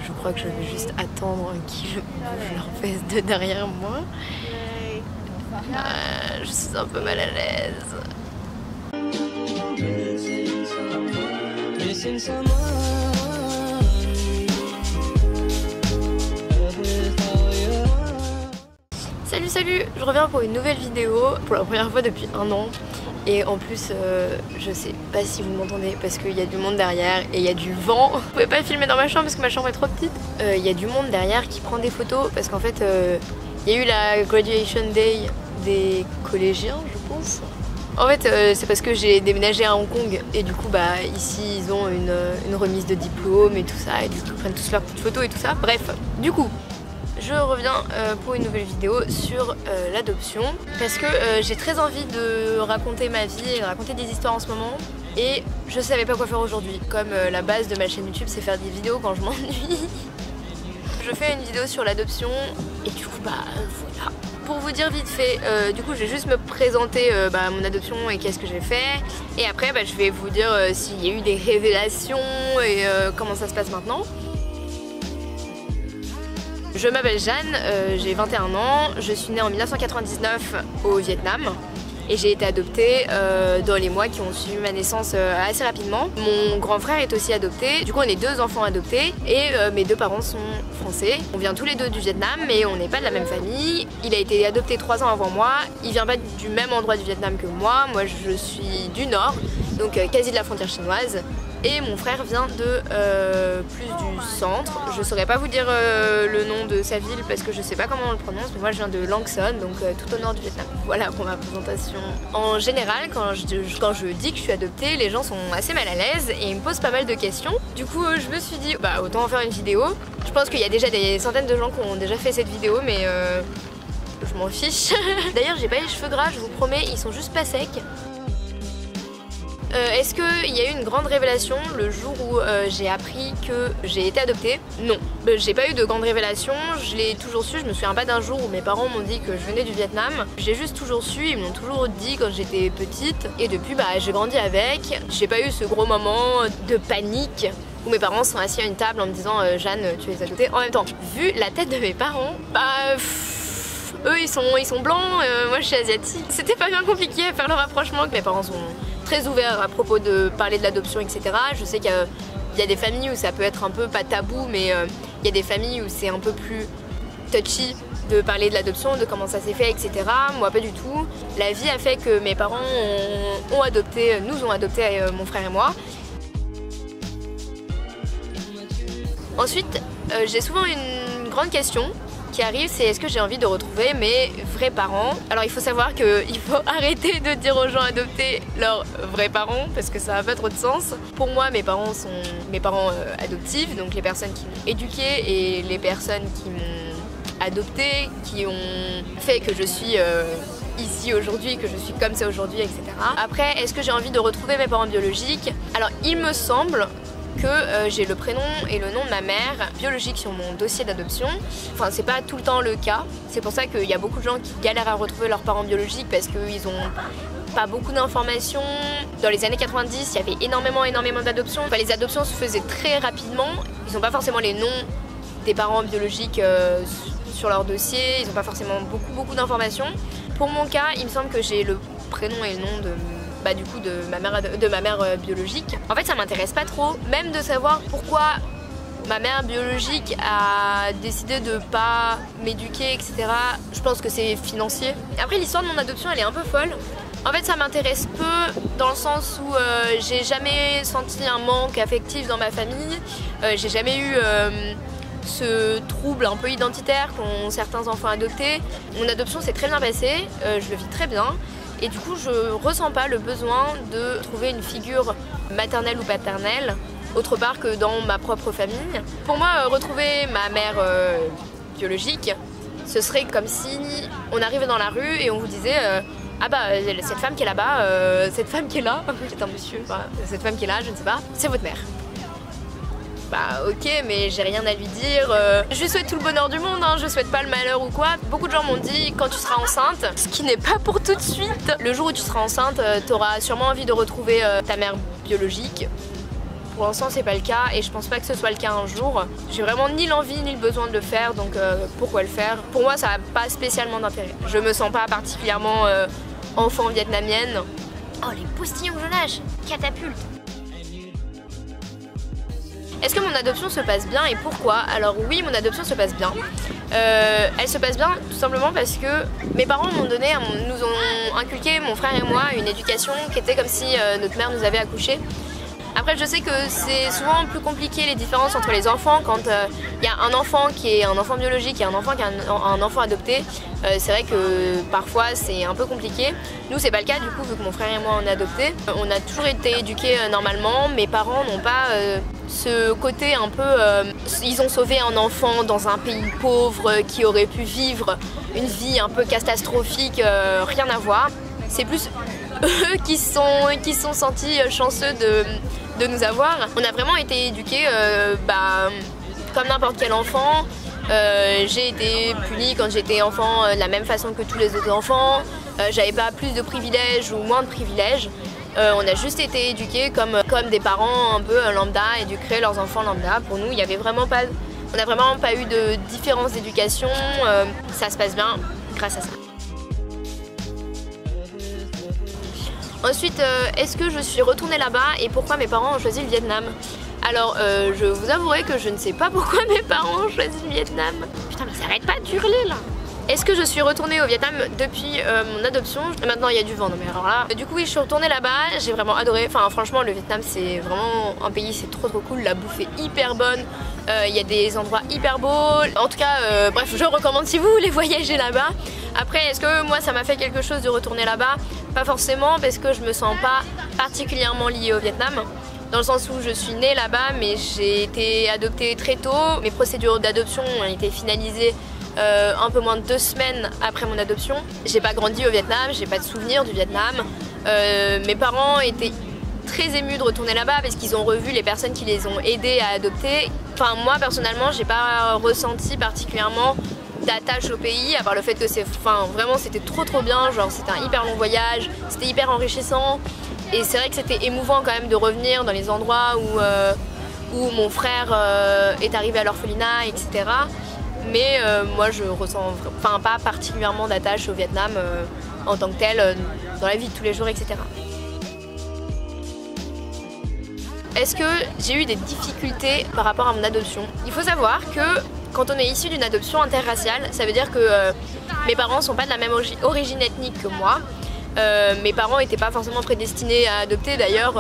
Je crois que je vais juste attendre qu'ils bougent leurs fesses de derrière moi. Je suis un peu mal à l'aise. Salut, je reviens pour une nouvelle vidéo pour la première fois depuis 1 an. Et en plus, je sais pas si vous m'entendez parce qu'il y a du monde derrière et il y a du vent. Vous pouvez pas filmer dans ma chambre parce que ma chambre est trop petite. Il y a du monde derrière qui prend des photos parce qu'en fait, il y a eu la graduation day des collégiens, je pense. En fait, c'est parce que j'ai déménagé à Hong Kong et du coup, bah ici, ils ont une remise de diplôme et tout ça et du coup, ils prennent tous leurs petites photos et tout ça. Bref, du coup. Je reviens pour une nouvelle vidéo sur l'adoption parce que j'ai très envie de raconter ma vie et de raconter des histoires en ce moment et je savais pas quoi faire aujourd'hui. Comme la base de ma chaîne YouTube c'est faire des vidéos quand je m'ennuie. Je fais une vidéo sur l'adoption et du coup bah voilà. Pour vous dire vite fait, du coup je vais juste me présenter mon adoption et qu'est-ce que j'ai fait et après je vais vous dire s'il y a eu des révélations et comment ça se passe maintenant. Je m'appelle Jeanne, j'ai 21 ans, je suis née en 1999 au Vietnam et j'ai été adoptée dans les mois qui ont suivi ma naissance assez rapidement. Mon grand frère est aussi adopté, du coup on est 2 enfants adoptés et mes 2 parents sont français. On vient tous les 2 du Vietnam mais on n'est pas de la même famille. Il a été adopté 3 ans avant moi, il vient pas du même endroit du Vietnam que moi je suis du nord, donc quasi de la frontière chinoise. Et mon frère vient de plus du centre. Je saurais pas vous dire le nom de sa ville parce que je sais pas comment on le prononce, mais moi je viens de Lang Son, donc tout au nord du Vietnam. Voilà pour ma présentation. En général, quand je dis que je suis adoptée, les gens sont assez mal à l'aise et ils me posent pas mal de questions. Du coup, je me suis dit, autant en faire une vidéo. Je pense qu'il y a déjà des centaines de gens qui ont déjà fait cette vidéo, mais je m'en fiche. D'ailleurs, j'ai pas les cheveux gras, je vous promets, ils sont juste pas secs. Est-ce qu'il y a eu une grande révélation le jour où j'ai appris que j'ai été adoptée? Non, j'ai pas eu de grande révélation, je l'ai toujours su, je me souviens pas d'un jour où mes parents m'ont dit que je venais du Vietnam. J'ai juste toujours su, ils m'ont toujours dit quand j'étais petite et depuis j'ai grandi avec. J'ai pas eu ce gros moment de panique où mes parents sont assis à une table en me disant Jeanne tu es adoptée. En même temps, vu la tête de mes parents, eux ils sont blancs, moi je suis asiatique. C'était pas bien compliqué à faire le rapprochement, que mes parents sont très ouverts à propos de parler de l'adoption, etc. Je sais qu'il y a des familles où ça peut être un peu pas tabou, mais il y a des familles où c'est un peu plus touchy de parler de l'adoption, de comment ça s'est fait, etc. Moi pas du tout. La vie a fait que mes parents nous ont adopté mon frère et moi. Ensuite, j'ai souvent une grande question qui arrive, c'est est-ce que j'ai envie de retrouver mes vrais parents. Alors il faut savoir qu'il faut arrêter de dire aux gens adoptés leurs vrais parents parce que ça n'a pas trop de sens. Pour moi mes parents sont mes parents adoptifs, donc les personnes qui m'ont éduquée et les personnes qui m'ont adoptée, qui ont fait que je suis ici aujourd'hui, que je suis comme ça aujourd'hui, etc. Après, est-ce que j'ai envie de retrouver mes parents biologiques? Alors il me semble que j'ai le prénom et le nom de ma mère biologique sur mon dossier d'adoption. Enfin c'est pas tout le temps le cas, c'est pour ça qu'il y a beaucoup de gens qui galèrent à retrouver leurs parents biologiques parce qu'ils ont pas beaucoup d'informations. Dans les années 90 il y avait énormément d'adoptions. Enfin, les adoptions se faisaient très rapidement, ils n'ont pas forcément les noms des parents biologiques sur leur dossier, ils n'ont pas forcément beaucoup d'informations. Pour mon cas il me semble que j'ai le prénom et le nom de ma mère biologique. En fait ça m'intéresse pas trop, même de savoir pourquoi ma mère biologique a décidé de pas m'éduquer, etc. Je pense que c'est financier. Après l'histoire de mon adoption elle est un peu folle. En fait ça m'intéresse peu dans le sens où j'ai jamais senti un manque affectif dans ma famille. J'ai jamais eu ce trouble un peu identitaire qu'ont certains enfants adoptés. Mon adoption s'est très bien passée, je le vis très bien. Et du coup, je ressens pas le besoin de trouver une figure maternelle ou paternelle autre part que dans ma propre famille. Pour moi, retrouver ma mère biologique, ce serait comme si on arrivait dans la rue et on vous disait cette femme qui est là-bas, cette femme qui est là, c'est un monsieur, cette femme qui est là, je ne sais pas, c'est votre mère. bah ok, mais j'ai rien à lui dire. Je lui souhaite tout le bonheur du monde, hein, je souhaite pas le malheur ou quoi. Beaucoup de gens m'ont dit quand tu seras enceinte, ce qui n'est pas pour tout de suite. Le jour où tu seras enceinte, t'auras sûrement envie de retrouver ta mère biologique. Pour l'instant c'est pas le cas et je pense pas que ce soit le cas un jour. J'ai vraiment ni l'envie ni le besoin de le faire, donc pourquoi le faire? Pour moi ça n'a pas spécialement d'intérêt. Je me sens pas particulièrement enfant vietnamienne. Oh les postillons que je lâche, catapulte. Est-ce que mon adoption se passe bien et pourquoi? Alors oui, mon adoption se passe bien. Elle se passe bien tout simplement parce que mes parents nous ont inculqué, mon frère et moi, une éducation qui était comme si notre mère nous avait accouchés. Après je sais que c'est souvent plus compliqué les différences entre les enfants quand il y a un enfant qui est un enfant biologique et un enfant qui est un enfant adopté. C'est vrai que parfois c'est un peu compliqué. Nous c'est pas le cas du coup vu que mon frère et moi on est adoptés. On a toujours été éduqués normalement. Mes parents n'ont pas ce côté un peu... ils ont sauvé un enfant dans un pays pauvre qui aurait pu vivre une vie un peu catastrophique, rien à voir. C'est plus eux qui sont sentis chanceux de nous avoir. On a vraiment été éduqués comme n'importe quel enfant. J'ai été punie quand j'étais enfant de la même façon que tous les autres enfants. J'avais pas plus de privilèges ou moins de privilèges. On a juste été éduqués comme des parents un peu lambda, éduqueraient leurs enfants lambda. Pour nous, il y avait vraiment pas, on n'a vraiment pas eu de différence d'éducation. Ça se passe bien grâce à ça. Ensuite, est-ce que je suis retournée là-bas et pourquoi mes parents ont choisi le Vietnam? Alors, je vous avouerai que je ne sais pas pourquoi mes parents ont choisi le Vietnam. Putain, mais ça arrête pas d'hurler là! Est-ce que je suis retournée au Vietnam depuis mon adoption? Maintenant il y a du vent, non mais alors là... Du coup oui, je suis retournée là-bas, j'ai vraiment adoré. Enfin franchement le Vietnam c'est vraiment un pays, c'est trop cool. La bouffe est hyper bonne, il y a des endroits hyper beaux. En tout cas, bref, je recommande si vous voulez voyager là-bas. Après, est-ce que moi ça m'a fait quelque chose de retourner là-bas? Pas forcément, parce que je me sens pas particulièrement liée au Vietnam. Dans le sens où je suis née là-bas, mais j'ai été adoptée très tôt. Mes procédures d'adoption ont été finalisées un peu moins de 2 semaines après mon adoption. J'ai pas grandi au Vietnam, j'ai pas de souvenirs du Vietnam. Mes parents étaient très émus de retourner là-bas parce qu'ils ont revu les personnes qui les ont aidés à adopter. Enfin moi personnellement j'ai pas ressenti particulièrement d'attache au pays, à part le fait que vraiment c'était trop bien, genre c'était un hyper long voyage, c'était hyper enrichissant et c'est vrai que c'était émouvant quand même de revenir dans les endroits où mon frère est arrivé à l'orphelinat, etc. Mais moi je ressens pas particulièrement d'attache au Vietnam en tant que tel, dans la vie de tous les jours, etc. Est-ce que j'ai eu des difficultés par rapport à mon adoption? Il faut savoir que quand on est issu d'une adoption interraciale, ça veut dire que mes parents ne sont pas de la même origine ethnique que moi. Mes parents n'étaient pas forcément prédestinés à adopter, d'ailleurs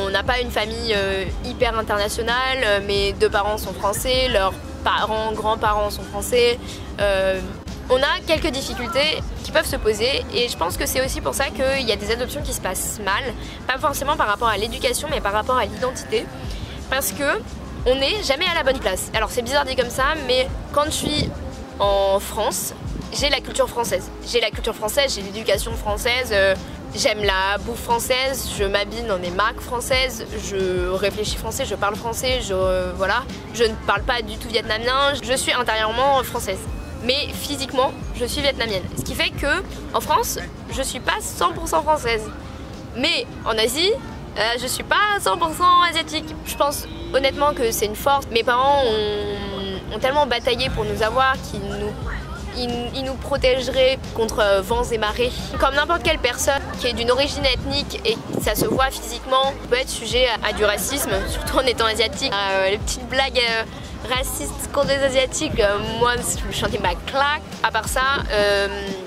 on n'a pas une famille hyper internationale, mes 2 parents sont français, leurs parents, grands-parents sont français. On a quelques difficultés qui peuvent se poser et je pense que c'est aussi pour ça qu'il y a des adoptions qui se passent mal, pas forcément par rapport à l'éducation mais par rapport à l'identité, parce que on n'est jamais à la bonne place. Alors c'est bizarre dit comme ça, mais quand je suis en France, j'ai la culture française. J'ai la culture française, j'ai l'éducation française, j'aime la bouffe française, je m'habille dans des marques françaises, je réfléchis français, je parle français, voilà. Je ne parle pas du tout vietnamien, je suis intérieurement française. Mais physiquement, je suis vietnamienne. Ce qui fait que en France, je suis pas 100% française. Mais en Asie, je suis pas 100% asiatique. Je pense honnêtement que c'est une force. Mes parents ont tellement bataillé pour nous avoir qu'ils nous protégeraient contre vents et marées. Comme n'importe quelle personne qui est d'une origine ethnique et ça se voit physiquement, peut être sujet à du racisme, surtout en étant asiatique. Les petites blagues racistes contre les asiatiques, moi je chantais ma claque. À part ça,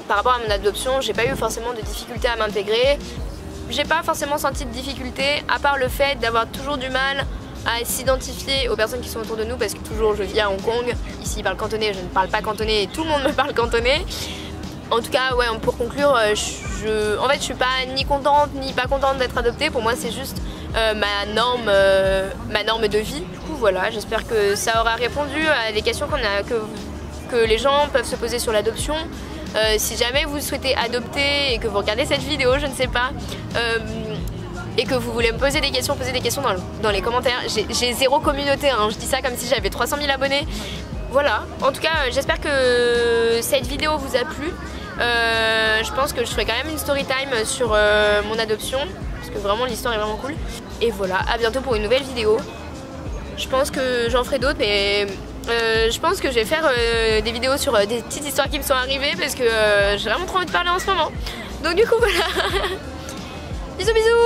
par rapport à mon adoption, j'ai pas eu forcément de difficultés à m'intégrer. J'ai pas forcément senti de difficultés, à part le fait d'avoir toujours du mal à s'identifier aux personnes qui sont autour de nous, parce que toujours je vis à Hong Kong, ici ils parlent cantonais, je ne parle pas cantonais et tout le monde me parle cantonais. En tout cas, ouais, pour conclure, en fait je suis pas ni contente ni pas contente d'être adoptée. Pour moi c'est juste ma norme de vie. Du coup voilà, j'espère que ça aura répondu à des questions que les gens peuvent se poser sur l'adoption. Si jamais vous souhaitez adopter et que vous regardez cette vidéo, je ne sais pas, et que vous voulez me poser des questions, dans les commentaires. J'ai zéro communauté, hein. Je dis ça comme si j'avais 300 000 abonnés. Voilà, en tout cas j'espère que cette vidéo vous a plu. Je pense que je ferai quand même une story time sur mon adoption, parce que vraiment l'histoire est vraiment cool. Et voilà, à bientôt pour une nouvelle vidéo. Je pense que j'en ferai d'autres, mais je pense que je vais faire des vidéos sur des petites histoires qui me sont arrivées, parce que j'ai vraiment trop envie de parler en ce moment. Donc du coup voilà. Bisous bisous.